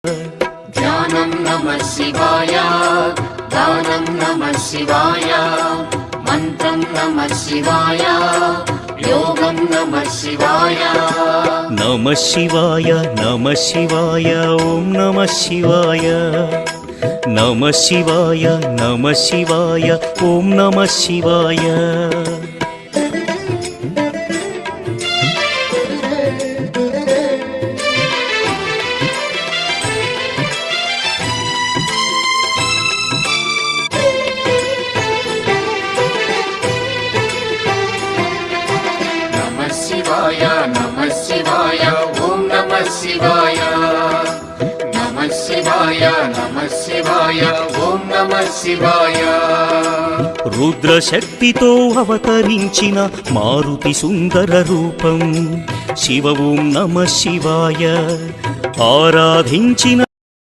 ध्यानं नमः शिवाय, गानं नमः शिवाय, मन्त्रं नमः शिवाय, योगं नमः शिवाय। नमः शिवाय नमः शिवाय ॐ नमः शिवाय। नमः शिवाय नमः शिवाय ॐ नमः शिवाय। नमः शिवाय नमः शिवाय ॐ नमः शिवाय। नमः शिवाय नमः शिवाय ॐ नमः शिवाय। రుద్రశక్తితో అవతరించిన మారుతి సుందర రూపం శివ ఓం నమః శివాయ. ఆరాధించిన